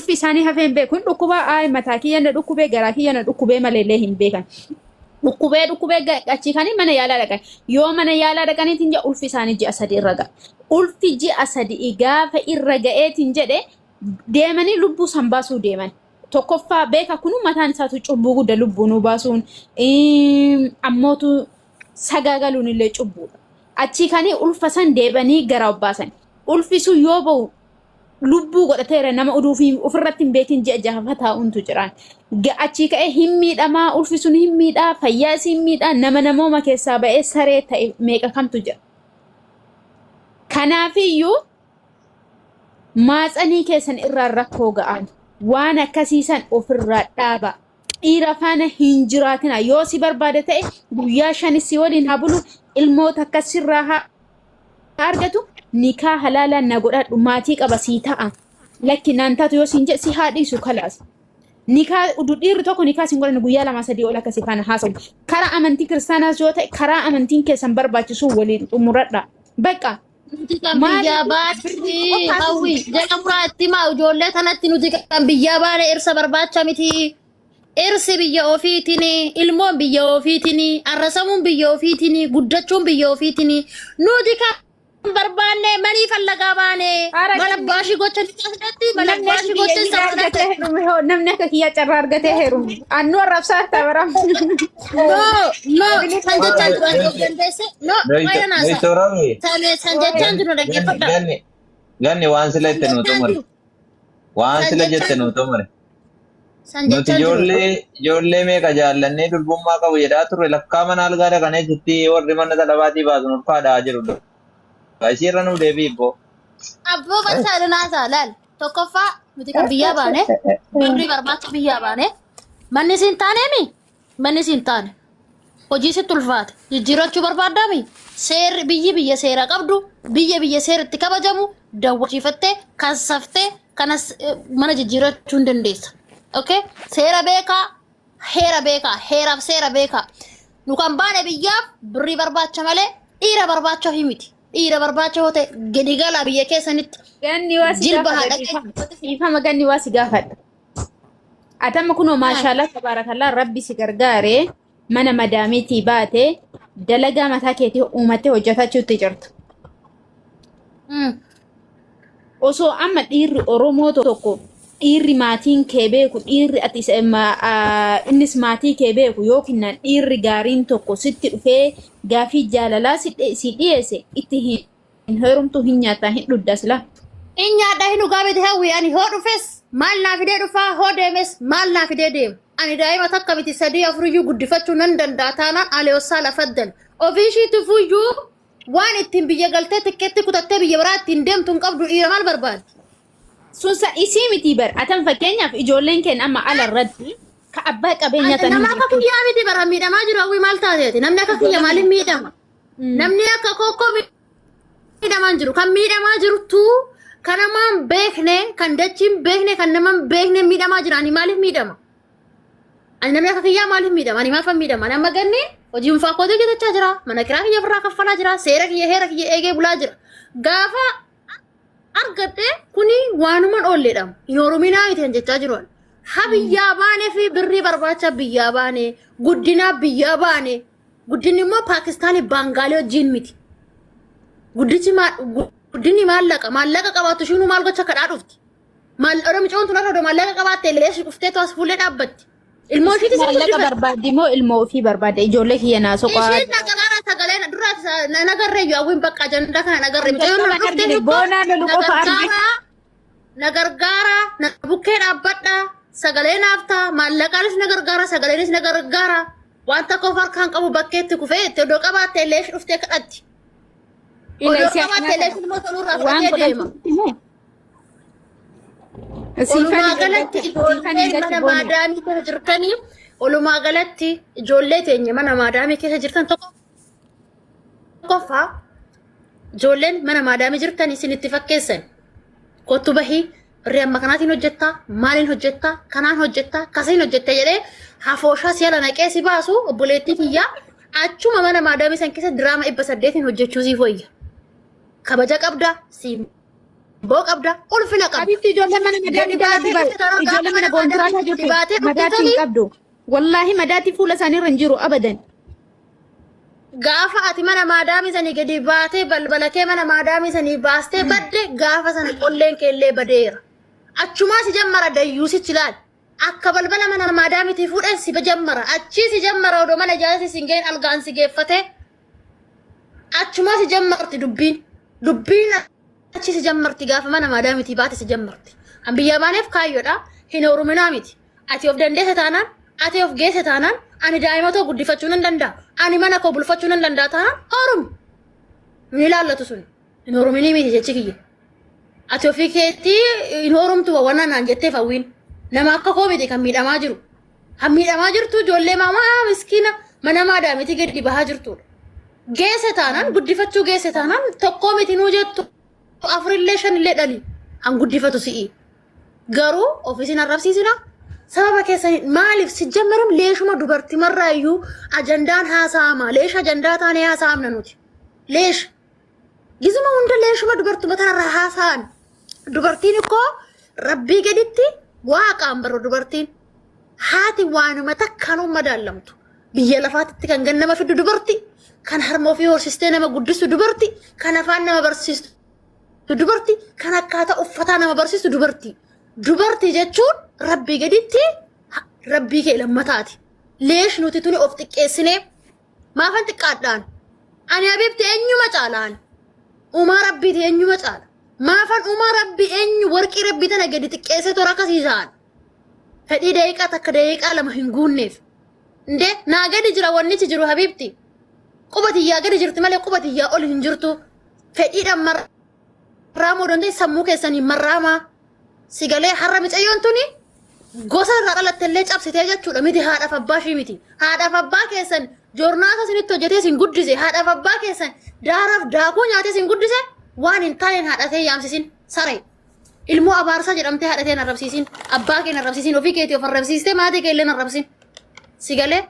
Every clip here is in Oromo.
ulfi isaanii hafeen beekun dhukkuba mataa kiyyana dhukkubee garaa kiyyana dhukkubee malee hin beekan. Dhukkubee achii kanii mana yaalaa dhaqan. Yoo mana yaalaa dhaqaniitiin jedhe ulfi isaanii ji'a 3 irra ga'a. Ulfi ji'a 3 gaafa irra ga'eetiin jedhe deemanii lubbuu san baasuu deeman. Tokkoffaa beeka kunu mataan isaatu cubbuu guddaa lubbuu nu baasuun ammootu sagaagaluun illee cubbuudha. Achii kanii ulfa san deebanii gara obbaasan. Ulfi sun yoo ba'u lubbuu godhateera nama uduufi ofirratti hin beekin ji'a jahafa taa'untu jiraan. Achii ka'ee hin miidhamaa ulfi sun hin miidhaa fayyaa isii hin miidhaa nama namooma keessaa ba'ee saree ta'e meeqa kamtu jira. Kanaafiyyuu maatsanii keessan irraa rakkoo ga'an waan akkasiisan ofirraa dhaaba. Dhiira faana hin jiraatina yoo si barbaade ta'e guyyaa 5 si waliin haa bulu ilmoota akkasirraa haa argatu. Nikaa halaalaan na godhadhu maatii qaba sii ta'a. Lakki naan taatu yoo siin jedhe si haa dhiisu kalaas. Nikaa dhiirri tokko nikaa siin godhan guyyaa 2-3 ol akkasii kana haasawu. Karaa amantii kiristaanaas yoo ta'e karaa amantiin keessan barbaachisu waliin xumuradha. Bakka. Biyya baatti hawwi jala muraatti maa ijoollee kanatti nuti kan biyya baane irsa barbaacha miti. Irsi biyya ofiitiin ilmoon biyya ofiitiin arrasamuun biyya ofiitiin guddachuun biyya ofiitiin nuti kan barbaanne manii fallagaa baane mala baashii gocha asirratti mala baashii gocha sabata namni akka kiyyaa carraa argatee heeruun annoo arrabsaa tabaram no san jechaan jiru dandeesse no wayana san jechaan jiru dhaggeeffadha ganni waan sila itti nu tumure waan sila jette nu tumure nuti ijoollee meeqa jaallannee durbummaa qabu jedhaa turre lakkaa mana algaa dhaqanee jitti warri mana talabaatii baasun ulfaadhaa jiru. Asirra nu deebii bo. Abboo barsaadunaa saalal tokkoffaa nuti kan biyyaa baane birrii barbaacha biyyaa baane manni siin taaneemi manni siin taane hojii sitti ulfaate jijjiirachuu barbaaddaami seerri biyya seera qabdu biyya seeratti kabajamu daawwachiifattee kansaftee kanas mana jijjiirachuu hin dandeessa. Okay seera beekaa heera beekaa heeraaf seera beekaa nu kan baane biyyaaf birrii barbaacha malee dhiira barbaacha himiti. Dhiira barbaacha hoote gadi gala biyya keessanitti ganni waa si gaafadha. Ifama ganni waa si gaafadha. Atama kunoo maashaallah tabarakallah rabbi si gargaaree mana madaamiitii baate dalagaa mataa keetii uumattee hojjetachuutti jirtu. Osoo amma dhiirri Oromoo tokko dhiirri maatiin kee beeku dhiirri ati innis maatii kee beeku yookiin dhiirri gaariin tokko sitti dhufee gaafii jaalalaa si dhiyeesse itti hin heerumtu hin nyaataa hin dhuddas la. In nyaadhaa hin dhugaa miti hawwi ani hoo dhufes maal naa fidee dhufaa hoo deemes maal naa fidee deemu. Ani daa'ima takka miti 3-4 guddifachuu nan danda'a taanaan aleessaa lafaddan. Ofiishiitti fuyyuu waan ittiin biyya galtee tikkeetti kutattee biyya biraa ittiin deemtu hin qabdu dhiira maal barbaaddi? Sunsa isii miti bar atan fakkeenyaaf ijoolleen keenya amma ala irratti ka abbaa qabeenya tan nama akka kiyyaa miti bara miidhamaa jiru hawwi maal taateeti namni akka kiyya maaliin miidhama namni akka kokkoo miidhamaa jiru kan miidhamaa jirtu kan namaan beekne kan dachiin beekne kan namaan beekne miidhamaa jira ani maaliif miidhama ani namni akka kiyyaa maaliif miidhama ani maaf miidhama ani amma ganni hojii unfaa kootee jetachaa jira mana kiraa kiyya irraa kaffalaa jira seera kiyya heera kiyya eegee bulaa jira gaafa argadde kuni waanuman olledham hin orominaa itin jechaa jiru ha biyyaa baane fi birrii barbaacha biyyaa baane guddina biyyaa baane guddinni immoo Paakistaanii Baangaalee wajjin miti guddinni maallaqa qabaatu shinu maal gocha kadhaa dhufti maal oromichoon tun arra maallaqa qabaatte leeshi dhuftee toas fuullee dhaabbatti ilmoo ishiitti maallaqa barbaaddi moo ilmoo ofii barbaadde ijoollee kiyya naasoo qaa ishiin naqalaara sagalee duraa nagarree yoo awwiin bakka ajanda kana nagarree mucayyoon dhuftee boonaa lolu qofa argi nagargaara na bukkee dhaabbadha sagalee naafta maallaqaanis nagargaara sagaleenis nagargaara waan tokko harkaan qabu bakkeetti kufee itti odoo qabaatte leeshi dhuftee kadhatti odoo qabaatte leeshi immoo tolurraa fudhatee deema. Olumaa galatti ijoollee mana maadaamii keessa jirtanii olumaa galatti ijoollee teenya mana maadaamii keessa jirtan tokkoffaa ijoolleen mana maadaamii jirtan isin itti fakkeessan kottu bahii birrii amma kanaatiin hojjettaa maaliin hojjettaa kanaan hojjettaa kasiin hojjetta jedhee hafooshaa si'a naqee si baasu obboleettii kiyyaa achuma mana maadaamii san keessa diraama 800 hojjechuu siif wayya kabaja qabda si boo qabda ulfina qabda Habibti ijoollee mana madaatti dalagdi bara ijoollee mana kontiraata jirtu madaatti hin qabdu wallahi madaatti fuula isaanii irra hin jiru abadan. Gaafa ati mana maadaamii sanii gadi baatee balbala kee mana maadaamii sanii baastee badde gaafa sana qolleen keellee badeera. Achumaa si jammara dayyuusichi laal. Akka balbala mana maadaamiitii fuudhee si jammara. Achii si jammara odoo mana ijaarsi si ga'een algaan si geeffatee. Achumaa si jammarti dubbiin. Dubbiin achi si jammarti gaafa mana maadaamiitii baate si jammarti. Kan biyya baaneef kaayyoodha. Hin orominaa miti. Ati of dandeesse taanaan, ati of geesse taanaan, ani daa'imatoo guddifachuu nan danda'a. Ani mana koo bulfachuu nan danda'a taanaan orumi. Ni ilaallatu sun. Hin orominii miti jechi kiyya. Ati ofii keetii hin oromtu waan naan jetteef hawwiin. Nama akka koo miti kan miidhamaa jiru. Kan miidhamaa jirtu ijoollee maamaa miskiina mana maadaamiitii gadi bahaa jirtudha. Geesse taanaan guddifachuu geesse taanaan tokkoo miti nuu jettu afurillee shanillee dhali. An guddifatu si'i. Garuu ofiisin arrabsiisina. Sababa keessanii maaliif si jammaram leeshuma dubartii marraa iyyuu ajandaan haasa'ama. Leesha ajandaa taanee haasa'amna nuti. Leesha. Gizuma hunda leeshuma dubartuma tanarraa haasa'an. Dubartiin ikkoo rabbii gaditti waaqaan barra dubartiin. Haati waanuma takkaan madaallamtu. Biyya lafaatitti kan gannama fiddu dubartii. Kan harma ofii horsiistee nama guddistu dubartii. Kan afaan nama barsiistu dubartii. Kan akkaataa uffataa nama barsiistu dubartii. Dubartii jechuun rabbii gaditti rabbii kee lammataati. Leesh nuti tuni of xiqqeessinee maafan xiqqaadhaan. Ani Habibti eenyuma caalaan. Uumaa rabbiiti eenyuma caala. Maafan uumaa rabbii eenyu warqii rabbii tana gadi xiqqeessee toora akkasiisaan. Fedhii daqiiqaa takka daqiiqaa lama hin guunneef. Indee naa gadi jira wannichi jiru Habibti. Qubatiyyaa gadi jirti malee qubatiyyaa ol hin jirtu. Fedhiidhaan marraamoo danda'e sammuu keessanii marraamaa. Sigalee har'a micayyoon tuni gosa irraa dhalattellee cabsitee jechuudha miti haadhaaf abbaa ishii miti. Haadhaaf abbaa keessan joornaata isinitti hojjetee isin guddise. Haadhaaf abbaa keessan daaraaf daakuu nyaatee isin guddise waan hin taaneen haadhatee yaamsisin saree. Ilmoo abaarsaa jedhamtee haadhatee hin arrabsiisin. Abbaa kee hin arrabsiisin. Ofii keetii of arrabsiistee maatii kee illee hin arrabsin. Sigalee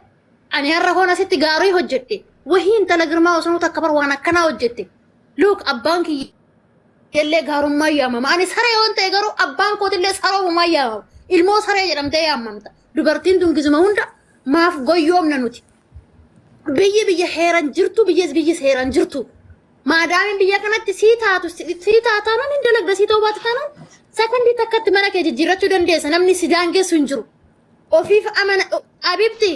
ani har'a koon asitti gaarii hojjedhe. Wahii intala girmaa osoo takka bar waan akkanaa hojjette. Luuk abbaan kiyya. Illee gaarummaa yaamama. Ani saree waan ta'e garuu abbaan kootillee saroomumaa yaamama. Ilmoo saree jedhamtee yaamamta. Dubartiin tun gizuma hunda maaf goyyoomna nuti. Biyya heeran jirtu biyyi heeran jirtu. Maadaamiin biyya kanatti sii taataanaan hin dalagda sii ta'uu baate taanaan sakandii takkatti mana kee jijjiirrachuu dandeessa. Namni si daangessu hin jiru. Ofiif amana Habibti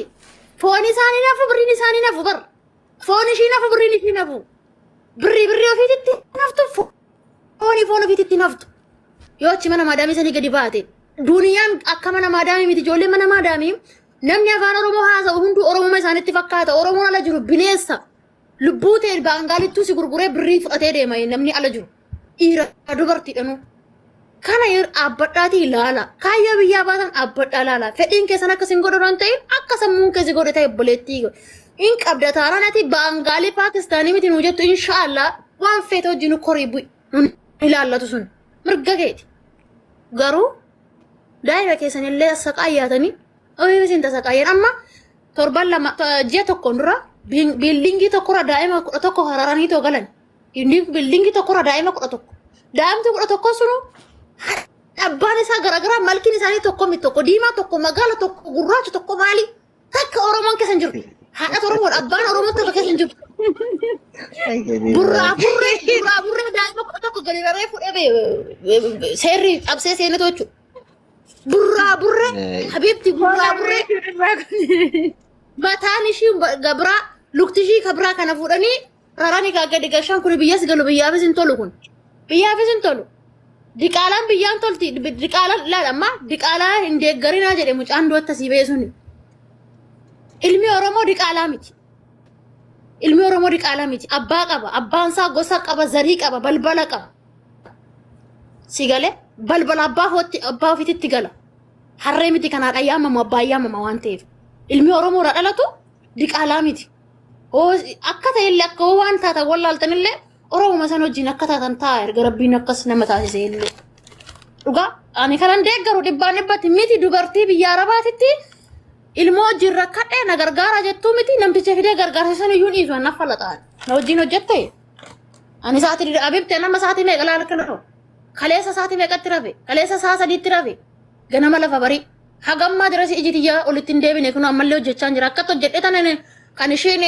foon isaanii nafu birriin isaanii nafu bar. Foon ishii nafu birriin ishii nafu. Birrii ofiititti naftu. Foon ofiititti naftu. Yoo achi mana maadaamii sanii gadi baate. Duniyaan akka mana maadaamii miti ijoollee mana maadaamii namni afaan Oromoo haasa'u hunduu Oromoo isaanitti fakkaata. Oromoon ala jiru bineensa. Lubbuu ta'e baangaalittuu si gurguree birrii fudhatee deema namni ala jiru. Dhiira dubartiidhanu. Kana dhaabbadhaatii ilaala. Kaayyoo biyyaa baatan dhaabbadhaa ilaala. Fedhiin keessan akkasiin godhan ta'in akka sammuun keessi godhe ta'e obboleettii. In qabda taaraan ati baangaalii Paakistaanii miti nuu jettu inshaallah waan feete wajjin korii bu'i. Ilaallatu sun mirga keeti. Garuu daa'ima keessan illee saqaayyaatanii ofii isin tasaqaayyan amma torban lama ji'a tokkoon dura biildingii tokkorra daa'ima 11 hararanii too galan. Biildingii tokkorra daa'ima 11. Daa'imti 11 sunu abbaan isaa garaagaraa malkiin isaanii tokko miti tokko diimaa tokko magaala tokko gurraacha tokko maali takka Oromoon keessa hin jiru. Haadha Oromoo abbaan Oromoo tokko keessa hin jiru. Burraa burree daa'ima 11 gadi raree fudhee seerri cabsee seenetoo jechuudha. Burraa Habibti burraa burree mataan ishii gabraa lukti ishii kabraa kana fuudhanii raranii gadi gashaan kun biyyas galu biyyaafis hin tolu kun. Biyyaafis hin tolu. Diqaalaan biyyaan tolti diqaalaan laala amma diqaalaa hin deeggarinaa jedhe mucaan du'atta si beesuni. Ilmi Oromoo diqaalaa miti. Ilmi Oromoo diqaalaa miti. Abbaa qaba. Abbaan isaa gosa qaba, zarii qaba, balbala qaba. Si galee balbala abbaa ofiitti gala. Harree miti kanaadha yaamama abbaa yaamama waan ta'eef. Ilmi Oromoo irraa dhalatu diqaalaa miti. Akka ta'ellee akka waan taatan wallaaltanillee Oromoo san wajjin akka taatan ta'a erga rabbiin akkas nama taasisee illee. Dhugaa ani kanan deeggaru dhibbaan dhibbatti miti dubartii biyya Arabaatitti ilmoo wajjin rakkadhee na gargaara jettuu miti namticha fidee gargaarsa san iyyuu dhiisu annaaf fala ta'an. Na wajjin hojjette. Ani sa'aatii Habibti nama sa'aatii meeqa laala kana ta'u. kaleessa saati meeqatti rafe kaleessa saa sadiitti rafe ganama lafa barii hagammaa jira si ijitiyyaa olitti hin deebine kun ammallee hojjechaa jira akka hojjedhe tanan kan isheen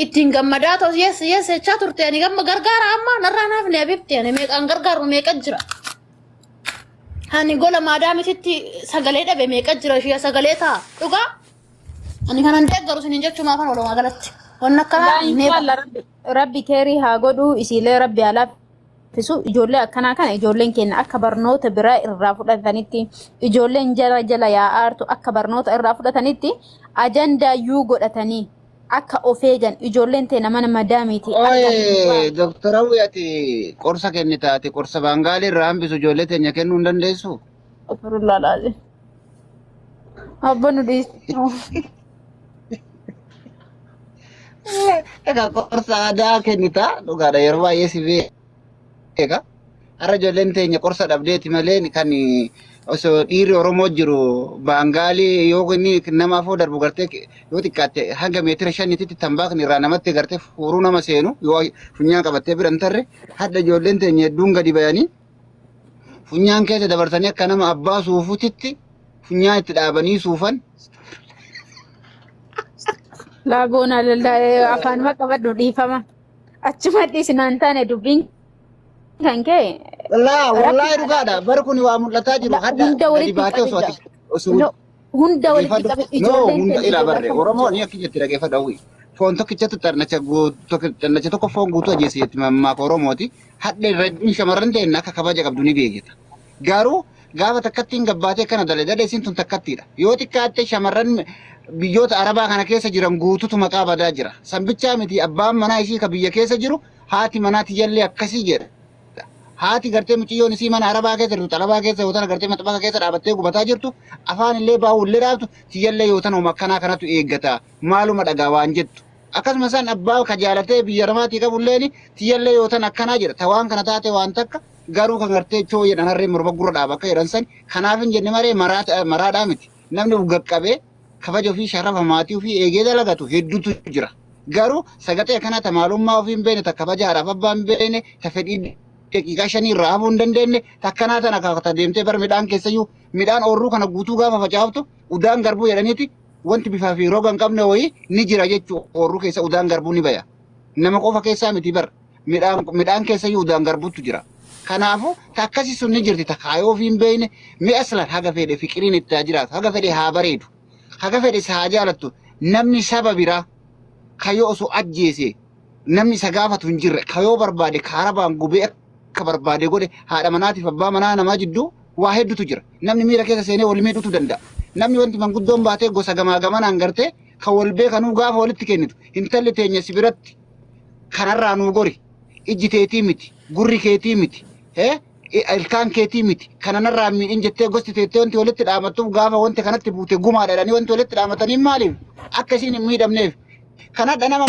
ittiin gammadaa ta'us yes jechaa turte ani gamma gargaara amma narraa naaf ne abibti ani meeqaan gargaaru meeqa jira ani gola maadaamititti sagalee dhabe meeqa jira ishee sagalee ta'a dhugaa ani kanan deeggaru sinin jechuun afaan olomaa galatti wanna akkanaa rabbi keerii haa godhu isiilee rabbi alaaf fisu ijoollee akkanaa kana ijoolleen keenya akka barnoota biraa irraa fudhatanitti ijoolleen jala yaa'aartu akka barnoota irraa fudhatanitti ajandaa yuu godhatanii akka of eegan ijoolleen teena mana madaamiiti. Oye, doktora Wiyati qorsa kennitaati qorsa baangaalii irraa hambisu ijoollee teenya kennuu hin dandeessu. Ofirullaa laale. Abba nu dhiisu. Egaa qorsa aadaa kennitaa dhugaadha yeroo baay'ee si beeka. Har'a ijoolleen teenya qorsa dhabdeeti malee kan osoo dhiirri Oromoo jiru baangaalii yoo inni nama afoo darbu gartee yoo xiqqaatte hanga meetira 5tti tambaakni irraa namatti gartee fuuruu nama seenu yoo funyaan qabattee bira hin tarre hadda ijoolleen teenya hedduun gadi bayanii funyaan keessa dabarsanii akka nama abbaa suufutitti funyaan itti dhaabanii suufan. Laagoon afaan qabadhu dhiifama. Achuma dhiisinaan taane dubbiin kan kee. Wallahi dhugaadha. Bari kun waa mul'ataa jiru. Hadda gadi baatee hunda walitti qabe ijoolleen hunda ila barre Oromoon akka jetti dhageeffadha wi. Foon tokkichatu tarnacha tokko foon guutuu ajjeese jetti mammaa Oromooti. Hadda irratti shamarran ta'e akka kabaja qabdu ni beekita. Garuu gaafa takkattiin gabbaatee kana dalee isin tun takkattiidha. Yoo xiqqaatte shamarran biyyoota Arabaa kana keessa jiran guututu maqaa badaa jira. Sanbichaa miti abbaan manaa ishii ka biyya keessa jiru haati manaati jallee akkasii jedha. Haati gartee mucayyoon isii mana Arabaa keessa jirtu xalabaa keessa yoo tana gartee maxxabaqa keessa dhaabattee gubataa jirtu afaan illee baa'ullee dhaabtu tiyallee yoo tana makkanaa kanatu eeggata maaluma dhagaa waan jettu. Akkasumas san abbaa ka jaalatee biyya ramaatii qabulleen tiyallee yoo tana akkanaa jedha. Tawaan kana taate waan takka garuu kan gartee choo jedhan harree morma gurra dhaaba akka jedhan san kanaaf hin jenne maree maraadhaa miti. Namni gaqqabee kabaja ofii sharafa maatii ofii eegee dalagatu hedduutu jira. Garuu sagatee kana tamaalummaa ofii hin beekne ta kabajaadhaaf abbaa hin beekne ta fedhii daqiiqaa 5 irraa hafuu hin dandeenye takkanaa tana kaakata deemtee bar midhaan keessayyuu midhaan oorruu kana guutuu gaafa facaaftu udaan garbuu jedhaniiti wanti bifaa fi roga hin qabne wayii ni jira jechuu oorruu keessa udaan garbuu ni baya. Nama qofa keessaa miti bar midhaan keessayyuu udaan garbuutu jira. Kanaafuu takkasi sun ni jirti takkaayoo ofii hin beekne mi'a aslan haga fedhe fiqiriin itti haa jiraatu haga fedhe haa bareedu. Haga fedhe isa haa jaalattu namni saba biraa kayoo osoo ajjeese namni isa gaafatu hin jirre kayoo barbaade kaarabaan gubee akka barbaade godhe haadha manaatiif abbaa manaa namaa jidduu waa hedduutu jira. Namni miira keessa seenee wal miidhuutu danda'a. Namni wanti manguddoon baatee gosa gamaa gamanaan gartee kan wal beekanuu gaafa walitti kennitu intalli teenya si biratti kanarraa nuu gori ijji teetii miti gurri keetii miti ilkaan keetii miti kananarraa miidhin jettee gosti teettee wanti walitti dhaamattuuf gaafa wanti kanatti buute gumaadha jedhanii wanti walitti dhaamatanii maaliif akka isiin hin miidhamneef kanadha nama